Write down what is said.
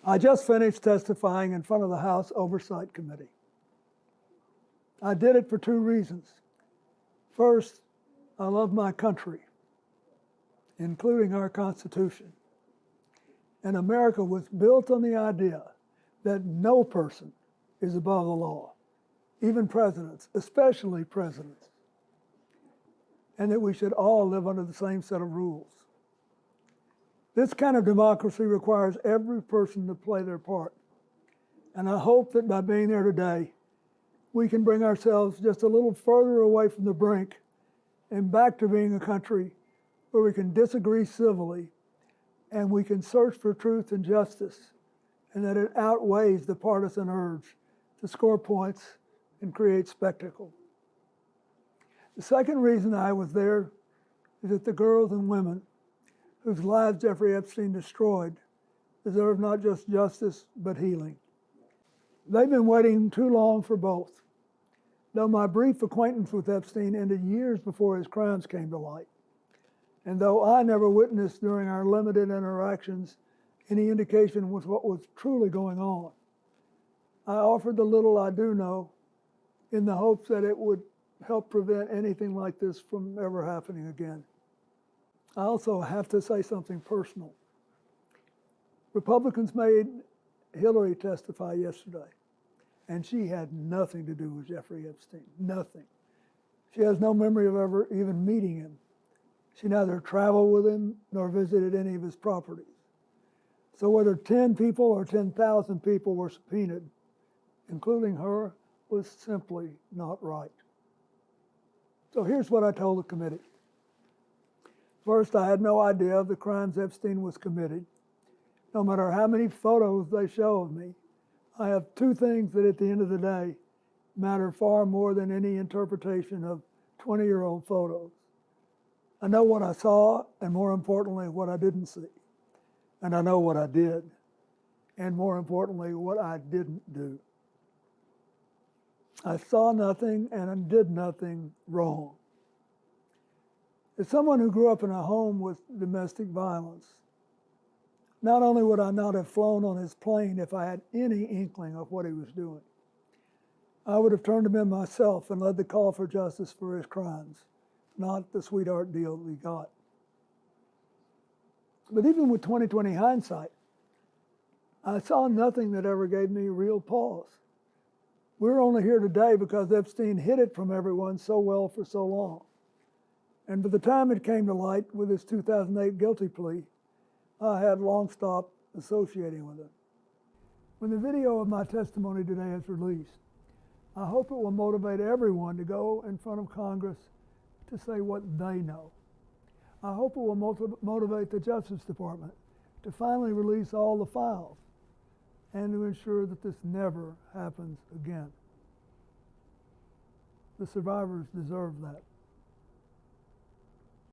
I just finished testifying in front of the House Oversight Committee. I did it for two reasons. First, I love my country, including our Constitution. And America was built on the idea that no person is above the law, even presidents, especially presidents, and that we should all live under the same set of rules. This kind of democracy requires every person to play their part. And I hope that by being there today, we can bring ourselves just a little further away from the brink and back to being a country where we can disagree civilly and we can search for truth and justice, and that it outweighs the partisan urge to score points and create spectacle. The second reason I was there is that the girls and women whose lives Jeffrey Epstein destroyed deserve not just justice, but healing. They've been waiting too long for both. Though my brief acquaintance with Epstein ended years before his crimes came to light, and though I never witnessed during our limited interactions any indication with what was truly going on, I offered the little I do know in the hopes that it would help prevent anything like this from ever happening again. I also have to say something personal. Republicans made Hillary testify yesterday, and she had nothing to do with Jeffrey Epstein, nothing. She has no memory of ever even meeting him. She neither traveled with him nor visited any of his properties. So whether 10 people or 10,000 people were subpoenaed, including her, was simply not right. So here's what I told the committee. First, I had no idea of the crimes Epstein was committing. No matter how many photos they show of me, I have two things that at the end of the day matter far more than any interpretation of 20-year-old photos. I know what I saw, and more importantly, what I didn't see. And I know what I did, and more importantly, what I didn't do. I saw nothing and I did nothing wrong. As someone who grew up in a home with domestic violence, not only would I not have flown on his plane if I had any inkling of what he was doing, I would have turned him in myself and led the call for justice for his crimes, not the sweetheart deal that we got. But even with 20/20 hindsight, I saw nothing that ever gave me real pause. We're only here today because Epstein hid it from everyone so well for so long. And by the time it came to light with his 2008 guilty plea, I had long stopped associating with him. When the video of my testimony today is released, I hope it will motivate everyone to go in front of Congress to say what they know. I hope it will motivate the Justice Department to finally release all the files and to ensure that this never happens again. The survivors deserve that.